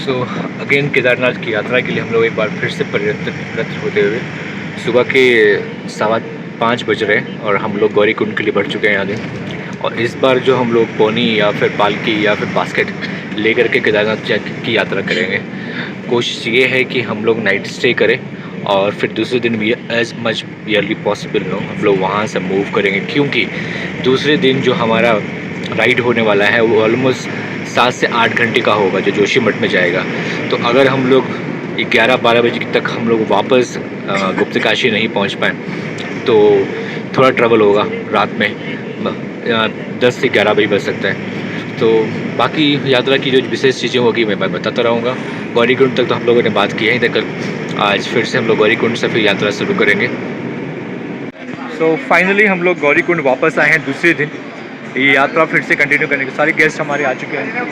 So again Kedarnath की यात्रा के लिए हम लोग एक बार फिर से प्रयत्नरत होते हुए सुबह के 5:15 बज रहे हैं और हम लोग गौरीकुंड के लिए बढ़ चुके हैं आगे। और इस बार जो हम लोग पोनी या फिर पालकी या फिर बास्केट लेकर के केदारनाथ की यात्रा करेंगे। कोशिश ये है कि हम लोग नाइट स्टे करें और फिर दूसरे दिन भी as much early possible no हम लोग वहाँ से मूव करेंगे, क्योंकि दूसरे दिन जो हमारा राइड होने वाला है वो ऑलमोस्ट 7 से 8 घंटे का होगा, जो जोशीमठ में जाएगा। तो अगर हम लोग 11-12 बजे तक हम लोग वापस गुप्तकाशी नहीं पहुंच पाए तो थोड़ा ट्रबल होगा। रात में 10 से 11 बजे बज सकता है। तो बाकी यात्रा की जो विशेष चीज़ें होगी मैं बताता रहूँगा। गौरीकुंड तक तो हम लोगों ने बात की है, कल आज फिर से हम लोग गौरीकुंड से फिर यात्रा शुरू करेंगे। सो फाइनली हम लोग गौरीकुंड वापस आए हैं दूसरे दिन। ये यात्रा फिर से कंटिन्यू करने के सारे गेस्ट हमारे आ चुके हैं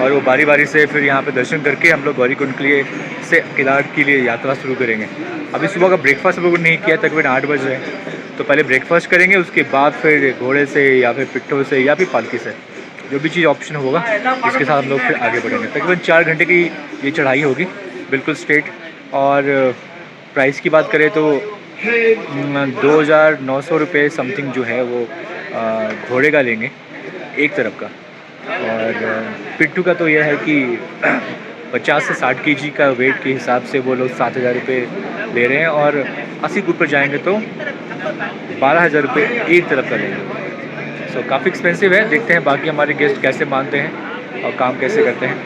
और वो बारी बारी से फिर यहाँ पे दर्शन करके हम लोग गौरीकुंड के लिए से केदारनाथ के लिए यात्रा शुरू करेंगे। अभी सुबह का ब्रेकफास्ट हम लोगों ने नहीं किया, तकरीबन 8 बज रहे हैं। तो पहले ब्रेकफास्ट करेंगे, उसके बाद फिर घोड़े से या फिर पिट्ठों से या फिर पालकी से जो भी चीज़ ऑप्शन होगा इसके साथ हम लोग फिर आगे बढ़ेंगे। तकरीबन 4 घंटे की ये चढ़ाई होगी, बिल्कुल स्ट्रेट। और प्राइस की बात करें तो 2,900 रुपये समथिंग जो है वो घोड़े का लेंगे एक तरफ का। और पिट्ठू का तो यह है कि 50 से 60 केजी का वेट के हिसाब से वो लोग 7,000 रुपये ले रहे हैं। और 80 के ऊपर जाएंगे तो 12,000 रुपये एक तरफ का लेंगे। सो काफ़ी एक्सपेंसिव है। देखते हैं बाकी हमारे गेस्ट कैसे मानते हैं और काम कैसे करते हैं।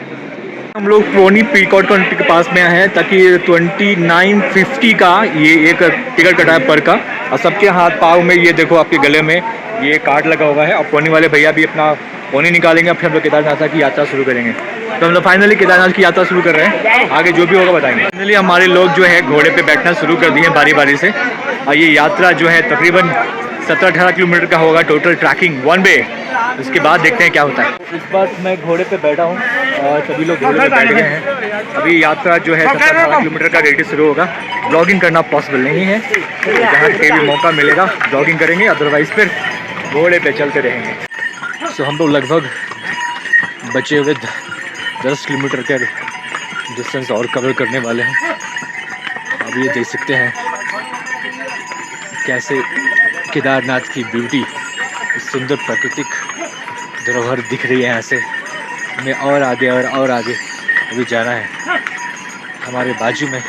हम लोग पोनी पीकॉट काउंटी के पास में हैं ताकि 2950 का ये एक टिकट कटा है पर का। और सबके हाथ पाँव में ये देखो, आपके गले में ये कार्ड लगा हुआ है। और पोनी वाले भैया भी अपना पोनी निकालेंगे, फिर हम लोग केदारनाथ की यात्रा शुरू करेंगे। तो हम लोग फाइनली केदारनाथ की यात्रा शुरू कर रहे हैं, आगे जो भी होगा बताएंगे। फाइनली हमारे लोग जो है घोड़े पे बैठना शुरू कर दिए बारी बारी से। और ये यात्रा जो है तकरीबन 17-18 किलोमीटर का होगा टोटल ट्रैकिंग वन वे। उसके बाद देखते हैं क्या होता है। इस बार मैं घोड़े पे बैठा हूँ और सभी लोग घोड़े पे बैठ गए हैं। अभी यात्रा जो है 17-18 किलोमीटर का रेडियस शुरू होगा। ब्लॉगिंग करना पॉसिबल नहीं है, जहाँ कहीं भी मौका मिलेगा ब्लॉगिंग करेंगे, अदरवाइज़ फिर घोड़े पे चलते रहेंगे। सो हम लोग लगभग बचे हुए 10 किलोमीटर के डिस्टेंस और कवर करने वाले हैं। अब ये देख सकते हैं कैसे केदारनाथ की ब्यूटी, सुंदर प्राकृतिक धरोहर दिख रही है। यहाँ से हमें और आगे अभी जाना है। हमारे बाजू में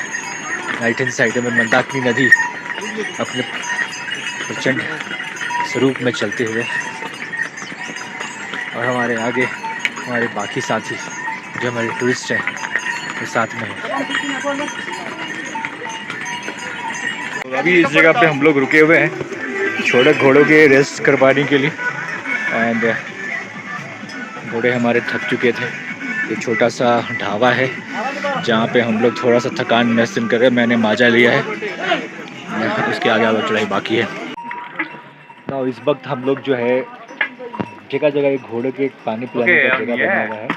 राइट हैंड साइड में मंदाकिनी नदी अपने प्रचंड स्वरूप में चलते हुए, और हमारे आगे हमारे बाकी साथी जो हमारे टूरिस्ट हैं वो साथ में हैं। तो अभी इस जगह पे हम लोग रुके हुए हैं छोटे घोड़ों के रेस्ट करवाने के लिए। एंड घोड़े हमारे थक चुके थे। ये छोटा सा ढाबा है जहाँ पे हम लोग थोड़ा सा थकान महसूस कर रहे हैं। मैंने माजा लिया है, उसके आगे चढ़ाई बाकी है ना। इस वक्त हम लोग जो है जगह जगह घोड़े के पानी पिलाने का जगह बना हुआ है।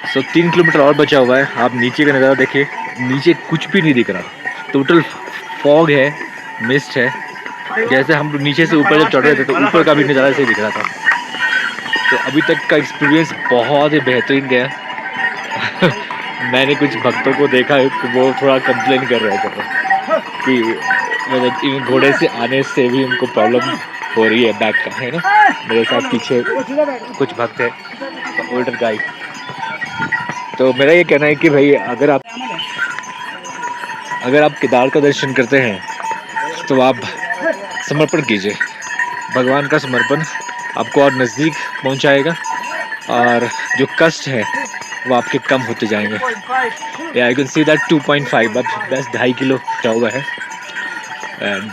सो 3 किलोमीटर और बचा हुआ है। आप नीचे का नज़ारा देखिए, नीचे कुछ भी नहीं दिख रहा, टोटल फॉग है, मिस्ट है। जैसे हम नीचे से ऊपर जब चढ़ रहे थे तो ऊपर का भी नज़ारा ऐसे दिख रहा था। तो अभी तक का एक्सपीरियंस बहुत ही बेहतरीन गया। मैंने कुछ भक्तों को देखा है कि वो थोड़ा कंप्लेन कर रहे थे कि मतलब इन घोड़े से आने से भी उनको प्रॉब्लम हो रही है बैक का, है ना। मेरे साथ पीछे कुछ भक्त है, ओल्डर गाइड। तो मेरा ये कहना है कि भाई अगर आप केदार का दर्शन करते हैं तो आप समर्पण कीजिए। भगवान का समर्पण आपको और नज़दीक पहुंचाएगा और जो कष्ट है वो आपके कम होते जाएंगे। आई कैन सी दैट 2.5 अब बस 2.5 किलो चढ़ा हुआ है। एंड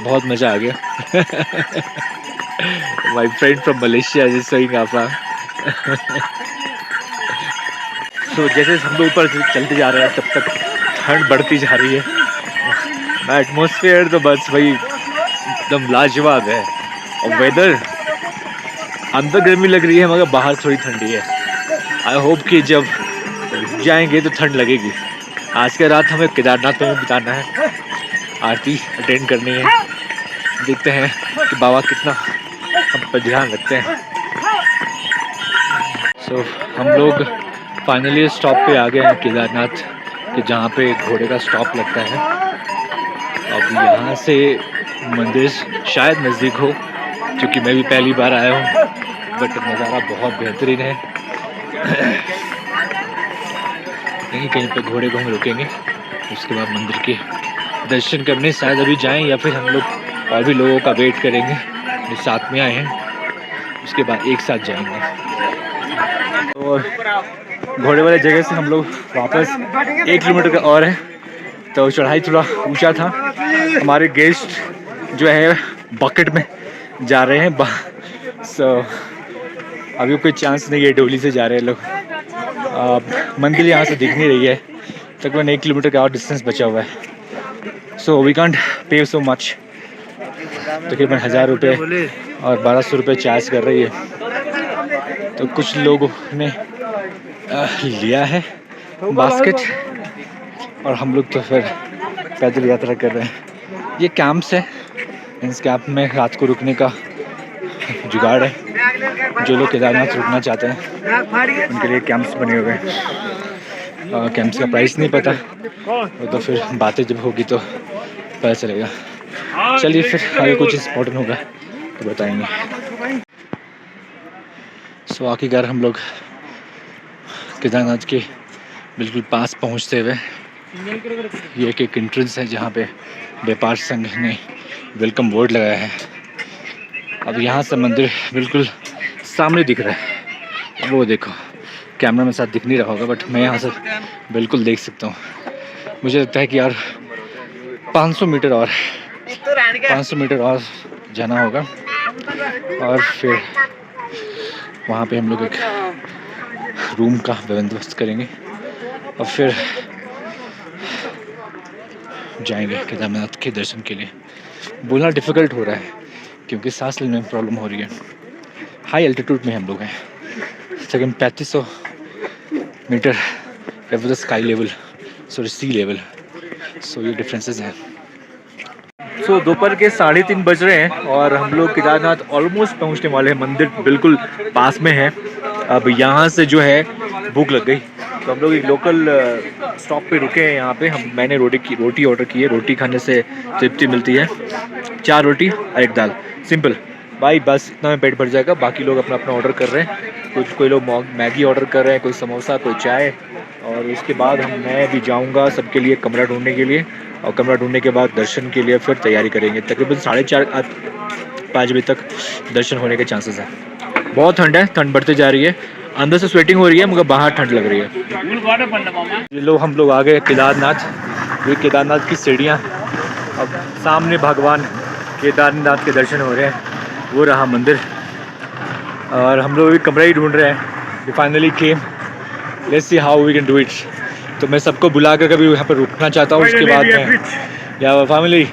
बहुत मज़ा आ गया। My friend from Malaysia is saying आपा। तो जैसे हम लोग ऊपर चलते जा रहे हैं तब तक ठंड बढ़ती जा रही है। एटमॉस्फेयर तो बस भाई एकदम लाजवाब है। और वेदर अंदर गर्मी लग रही है मगर बाहर थोड़ी ठंडी है। आई होप कि जब जाएंगे तो ठंड लगेगी। आज के रात हमें केदारनाथ में बिताना है, आरती अटेंड करनी है। देखते हैं कि बाबा कितना हम पर ध्यान रखते हैं। सो हम लोग फाइनली स्टॉप पे आ गए हैं केदारनाथ के, जहाँ पे घोड़े का स्टॉप लगता है। अब यहाँ से मंदिर शायद नज़दीक हो, क्योंकि मैं भी पहली बार आया हूँ, बट नज़ारा बहुत बेहतरीन है। कहीं कहीं पे घोड़े को हम रुकेंगे, उसके बाद मंदिर के दर्शन करने शायद अभी जाएं, या फिर हम लोग और भी लोगों का वेट करेंगे जो साथ में आए हैं, उसके बाद एक साथ जाएंगे। और घोड़े वाले जगह से हम लोग वापस 1 किलोमीटर का और है, तो चढ़ाई थोड़ा ऊंचा था। हमारे गेस्ट जो है बकेट में जा रहे हैं, सो अभी कोई चांस नहीं है, डोली से जा रहे हैं लोग। मंदिर यहाँ से दिख नहीं रही है, तकरीबन 1 किलोमीटर का और डिस्टेंस बचा हुआ है। So we can't pay so much. तकरीबन 1000 रुपये और 1200 रुपये चार्ज कर रही है। तो कुछ लोगों ने लिया है बास्केट, और हम लोग तो फिर पैदल यात्रा कर रहे हैं। ये कैंप्स है, इस कैंप में रात को रुकने का जुगाड़ है। जो लोग केदारनाथ रुकना चाहते हैं उनके लिए कैंप्स बने हुए हैं। कैंप्स का प्राइस नहीं पता, वो तो फिर बातें जब होगी तो पता चलेगा। चलिए फिर आगे कुछ इम्पोर्टेंट होगा तो बताएंगे। सो आखिरकार हम लोग केदारनाथ के बिल्कुल पास पहुंचते हुए, ये एक एंट्रेंस है जहाँ पे व्यापार संघ ने वेलकम बोर्ड लगाया है। अब यहाँ से मंदिर बिल्कुल सामने दिख रहा है, वो देखो। कैमरा में साथ दिख नहीं रहा होगा, बट मैं यहाँ से बिल्कुल देख सकता हूँ। मुझे लगता है कि यार 500 मीटर और जाना होगा, और फिर वहाँ पे हम लोग एक रूम का बंदोबस्त करेंगे और फिर जाएंगे केदारनाथ के दर्शन के लिए। बोलना डिफ़िकल्ट हो रहा है क्योंकि सांस लेने में प्रॉब्लम हो रही है। हाई एल्टीट्यूड में हम लोग हैं, तकरीबन 3500 metre above the sky level, sorry sea level. So ये डिफरेंसेस हैं। सो दोपहर के 3:30 बज रहे हैं और हम लोग केदारनाथ ऑलमोस्ट पहुंचने वाले हैं। मंदिर बिल्कुल पास में है। अब यहाँ से जो है भूख लग गई, तो हम लोग एक लोकल स्टॉप पे रुके हैं। यहाँ पे मैंने रोटी ऑर्डर की है। रोटी खाने से तृप्ति मिलती है। 4 रोटी और 1 दाल, सिंपल भाई, बस इतना में पेट भर जाएगा। बाकी लोग अपना अपना ऑर्डर कर रहे हैं। कोई लोग मैगी ऑर्डर कर रहे हैं, कोई समोसा, कोई चाय। और उसके बाद मैं भी जाऊंगा सबके लिए कमरा ढूंढने के लिए, और कमरा ढूंढने के बाद दर्शन के लिए फिर तैयारी करेंगे। तकरीबन 4:30-5 बजे तक दर्शन होने के चांसेस हैं। बहुत ठंड है, ठंड बढ़ते जा रही है। अंदर से स्वेटिंग हो रही है, मगर बाहर ठंड लग रही है। ये हम लोग आ गए केदारनाथ। ये केदारनाथ की सीढ़ियाँ। अब सामने भगवान केदारनाथ के दर्शन हो रहे हैं, वो रहा मंदिर। और हम लोग भी कमरा ही ढूंढ रहे हैं। We finally came, let's see how we can do it. तो मैं सबको बुला कर कभी यहाँ पर रुकना चाहता हूँ, उसके बाद में या family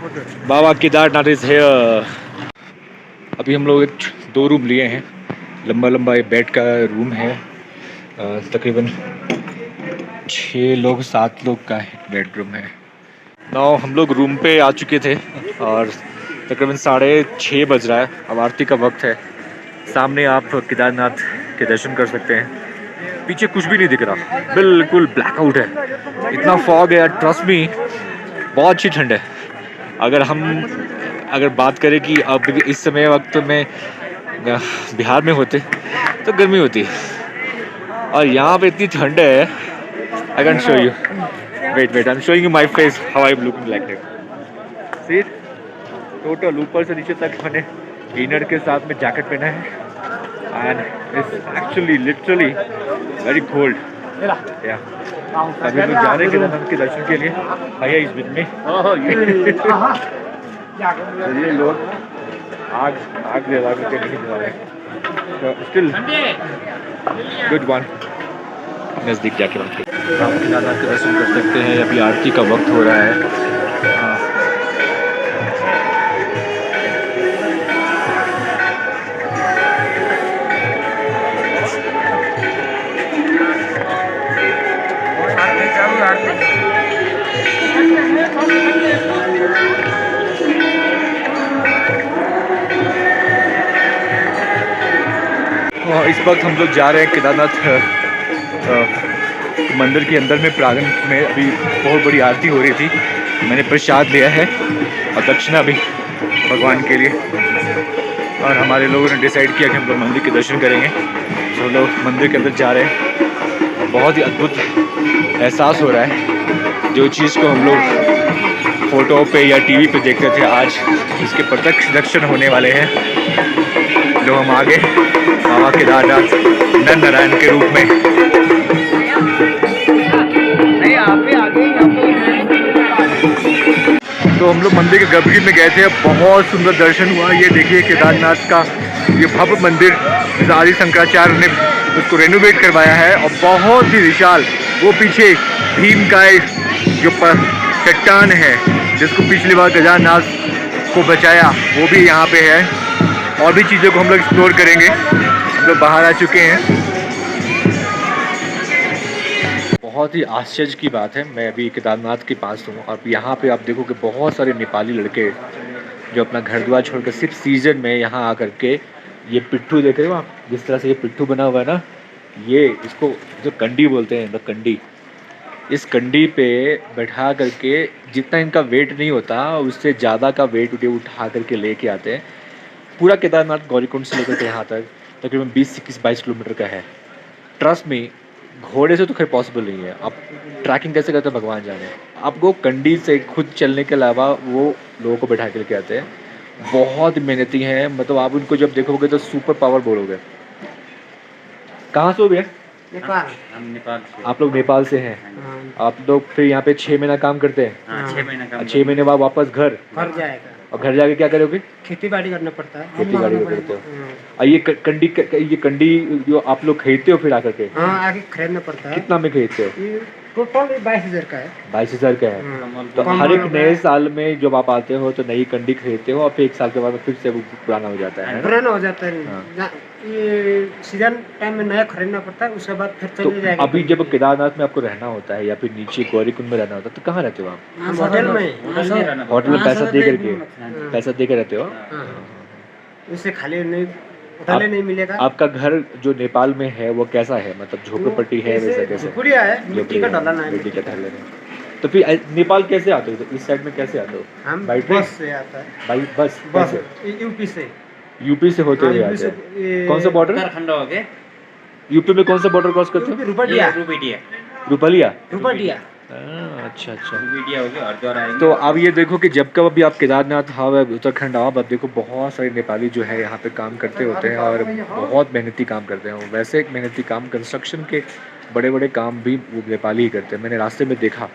Baba Kedarnath is here. अभी हम लोग 2 रूम लिए हैं। लंबा एक बेड का रूम है, तकरीबन 6 लोग 7 लोग का एक बेडरूम है। नाउ हम लोग रूम पे आ चुके थे और तकरीबन 6:30 बज रहा है। अब आरती का वक्त है। सामने आप केदारनाथ के दर्शन कर सकते हैं। पीछे कुछ भी नहीं दिख रहा, बिल्कुल ब्लैकआउट है। इतना फॉग है, ट्रस्ट मी, बहुत अच्छी ठंड है। अगर बात करें कि अब इस समय वक्त में बिहार में होते तो गर्मी होती, और यहाँ पे इतनी ठंड है। I can show you, wait I am showing you my face, how I am looking like that. See, total ऊपर से नीचे तक मैंने इनर के साथ में जैकेट पहना है, and it's actually literally very cold. Yeah. अभी लोग जा रहे हैं केदारनाथ के दर्शन के लिए। भैया इस बीच में ये लोग आग जला के नहीं जला रहे हैं। Still good one. नज़दीक जाके आप केदारनाथ के दर्शन कर सकते हैं। अभी आरती का वक्त हो रहा है। इस वक्त हम लोग जा रहे हैं केदारनाथ मंदिर के अंदर में। प्रांगण में अभी बहुत बड़ी आरती हो रही थी। मैंने प्रसाद लिया है और दक्षिणा भी भगवान के लिए, और हमारे लोगों ने डिसाइड किया कि हम लोग मंदिर के दर्शन करेंगे, तो हम लोग मंदिर के अंदर जा रहे हैं। बहुत ही अद्भुत एहसास हो रहा है। जो चीज़ को हम लोग फ़ोटो पे या टीवी पे देखते थे, आज इसके प्रत्यक्ष दर्शन होने वाले हैं। जो हम आगे बाबा केदारनाथ नर नारायण के रूप में। तो हम लोग मंदिर के गर्भगृह में गए थे, बहुत सुंदर दर्शन हुआ। ये देखिए केदारनाथ का ये भव्य मंदिर आदि शंकराचार्य ने उसको रेनोवेट करवाया है, और बहुत ही विशाल। वो पीछे भीम का जो चट्टान है जिसको पिछली बार केदारनाथ को बचाया, वो भी यहाँ पे है। और भी चीज़ों को हम लोग एक्सप्लोर करेंगे। हम लोग बाहर आ चुके हैं। बहुत ही आश्चर्य की बात है, मैं अभी केदारनाथ के पास हूँ और यहाँ पे आप देखो कि बहुत सारे नेपाली लड़के जो अपना घर द्वार छोड़कर सिर्फ सीज़न में यहाँ आकर के ये पिट्ठू देख रहे हो आप, जिस तरह से ये पिट्ठू बना हुआ है ना, ये इसको जो कंडी बोलते हैं, द कंडी। इस कंडी पे बैठा करके जितना इनका वेट नहीं होता उससे ज़्यादा का वेट उठा करके लेके आते हैं। पूरा केदारनाथ गौरीकुंड से लेकर के यहाँ तक तकरीबन 20-22 किलोमीटर का है। ट्रस्ट में घोड़े से तो खैर पॉसिबल नहीं है। आप ट्रैकिंग कैसे करते हैं भगवान जाने। आपको कंडी से खुद चलने के अलावा वो लोगों को बैठा के लेके आते हैं। बहुत मेहनती हैं, मतलब आप उनको जब देखोगे तो सुपर पावर बोलोगे। कहाँ से हो भैया? नेपाल। हम नेपाल से। आप लोग नेपाल से हैं। आप लोग फिर यहाँ पे 6 महीना काम करते हैं? 6 महीना काम। 6 महीने बाद वापस घर जाएगा। और घर जाके क्या करोगे? खेती बाड़ी करना पड़ता है। खेती बाड़ी करते हो। और ये कंडी जो आप लोग खरीदते हो फिर आकर के? हाँ, आगे खरीदना पड़ता है। कितना में खरीदते हो? टोटल 22,000 का है। 22,000 का है। तो हर एक नए साल में जब आप आते हो तो नई कंडी खरीदते हो और फिर 1 साल के बाद फिर से वो पुराना हो जाता है। पुराना हो जाता है। ये सीजन टाइम में नया खरीदना पड़ता है, उसके बाद फिर चले जाएगा। अभी जब केदारनाथ में आपको रहना होता है या फिर नीचे गौरीकुंड में रहना होता है तो कहाँ रहते हो आप? होटल में। होटल में पैसा दे करके? पैसा दे कर रहते हो? उससे खाली नहीं, होटल नहीं मिलेगा। आपका घर जो नेपाल में है वो कैसा है, मतलब झोपड़पट्टी है वैसा कैसे? झोपड़िया है, मिट्टी का ढलान है। मिट्टी का ढलान है। तो फिर नेपाल कैसे आते हो? इस साइड में कैसे आते हो? हम बाई ट्रेन बस से आता है। By bus? यूपी से। यूपी से होते हुए आते हैं। कौन सा बॉर्डर? उत्तराखंड हो गए। यूपी में कौन सा बॉर्डर क्रॉस करते हो? रुपटिया। रुपलिया। अच्छा। रुपटिया हो गया और द्वारा आएंगे। तो अब ये देखो कि जब कब अभी आप केदारनाथ आओ, उत्तराखंड आओ, अब देखो बहुत सारे नेपाली जो है यहाँ पे काम करते होते हैं और बहुत मेहनती काम करते हैं। वैसे एक मेहनती काम, कंस्ट्रक्शन के बड़े बड़े काम भी वो नेपाली ही करते हैं। मैंने रास्ते में देखा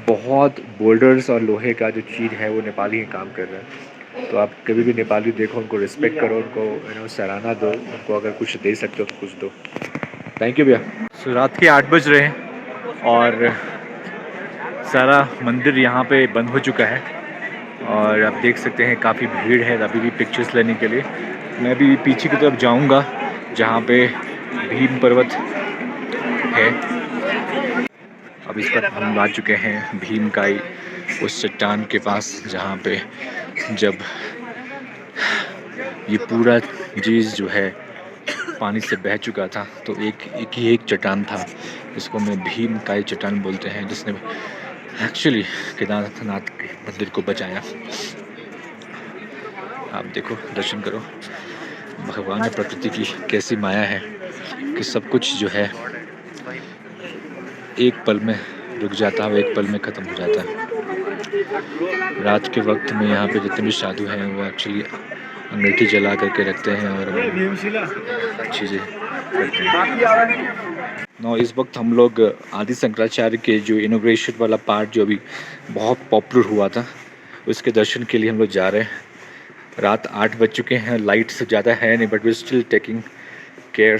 बहुत बोल्डर्स और लोहे का जो चीज़ है वो नेपाली ही काम कर रहे हैं। तो आप कभी भी नेपाली देखो, उनको रिस्पेक्ट करो, उनको सराहना दो, उनको अगर कुछ दे सकते हो तो कुछ दो। थैंक यू भैया। सो रात के 8 बज रहे हैं और सारा मंदिर यहाँ पे बंद हो चुका है और आप देख सकते हैं काफ़ी भीड़ है अभी भी पिक्चर्स लेने के लिए। मैं भी पीछे की तरफ जाऊँगा जहाँ पे भीम पर्वत है। अब इस पर हम आ चुके हैं भीमकाई, उस चट्टान के पास जहाँ पे जब ये पूरा चीज़ जो है पानी से बह चुका था तो एक चट्टान था जिसको मैं भीमकाई चट्टान बोलते हैं, जिसने एक्चुअली केदारनाथ के मंदिर को बचाया। आप देखो, दर्शन करो, भगवान ने प्रकृति की कैसी माया है कि सब कुछ जो है एक पल में रुक जाता है, एक पल में ख़त्म हो जाता है। रात के वक्त में यहाँ पे जितने भी साधु हैं वो एक्चुअली अंगीठी जला करके रखते हैं और चीज़ें करते हैं। इस वक्त हम लोग आदि शंकराचार्य के जो इनॉग्रेशन वाला पार्ट जो अभी बहुत पॉपुलर हुआ था उसके दर्शन के लिए हम लोग जा रहे हैं। रात 8 बज चुके हैं, लाइट से ज़्यादा है नहीं, but we still taking care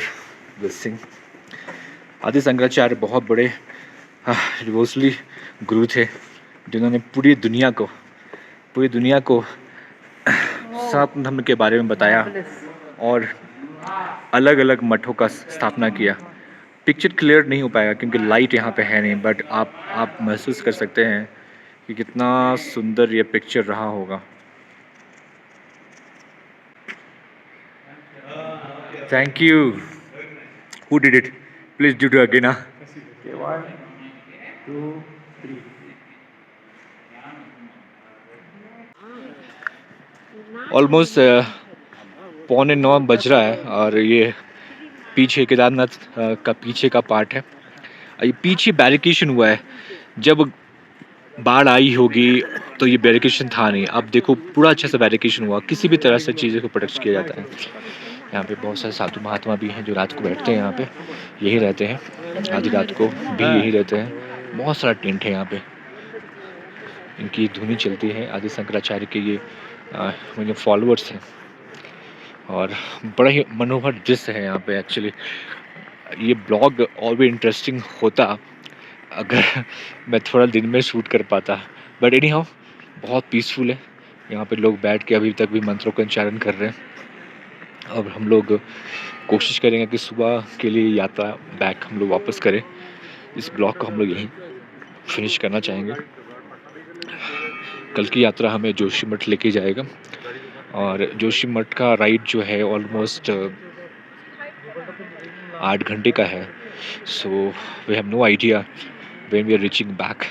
this thing. Adi Shankaracharya बहुत बड़े रिवोल्यूशनरी गुरु थे जिन्होंने पूरी दुनिया को सनातन धर्म के बारे में बताया और अलग अलग मठों का स्थापना किया। पिक्चर क्लियर नहीं हो पाएगा क्योंकि लाइट यहाँ पे है नहीं, बट आप महसूस कर सकते हैं कि कितना सुंदर ये पिक्चर रहा होगा। Thank you. Who did it? Please do it again. Almost 8:45 बज रहा है और ये पीछे केदारनाथ का पीछे का पार्ट है। ये पीछे बैरिकेशन हुआ है। जब बाढ़ आई होगी तो ये बैरिकेशन था नहीं। अब देखो पूरा अच्छे से बैरिकेशन हुआ, किसी भी तरह से चीज़ों को प्रोटेक्ट किया जाता है। यहाँ पे बहुत सारे साधु महात्मा भी हैं जो रात को बैठते हैं यहाँ पे, यही रहते हैं, आधी रात को भी यही रहते हैं। बहुत सारा टेंट है यहाँ पे, इनकी धुनी चलती है। आदि शंकराचार्य के ये मुझे फॉलोअर्स हैं और बड़ा ही मनोहर दृश्य है यहाँ पे। एक्चुअली ये ब्लॉग और भी इंटरेस्टिंग होता अगर मैं थोड़ा दिन में शूट कर पाता, बट एनी हाउ बहुत पीसफुल है यहाँ पे। लोग बैठ के अभी तक भी मंत्रों का उच्चारण कर रहे हैं और हम लोग कोशिश करेंगे कि सुबह के लिए यात्रा बैक हम लोग वापस करें। इस ब्लॉग को हम लोग यहीं फिनिश करना चाहेंगे। कल की यात्रा हमें जोशीमठ लेके जाएगा और जोशीमठ का राइड जो है ऑलमोस्ट 8 घंटे का है। So we have no idea when we are reaching back,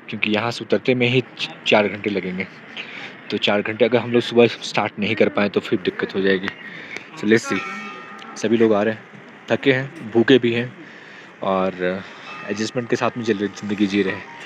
क्योंकि यहाँ से उतरते में ही 4 घंटे लगेंगे। तो 4 घंटे अगर हम लोग सुबह स्टार्ट नहीं कर पाए तो फिर दिक्कत हो जाएगी। So let's see. सभी लोग आ रहे हैं, थके हैं, भूखे भी हैं और एडजस्टमेंट के साथ में ज़िंदगी जी रहे हैं।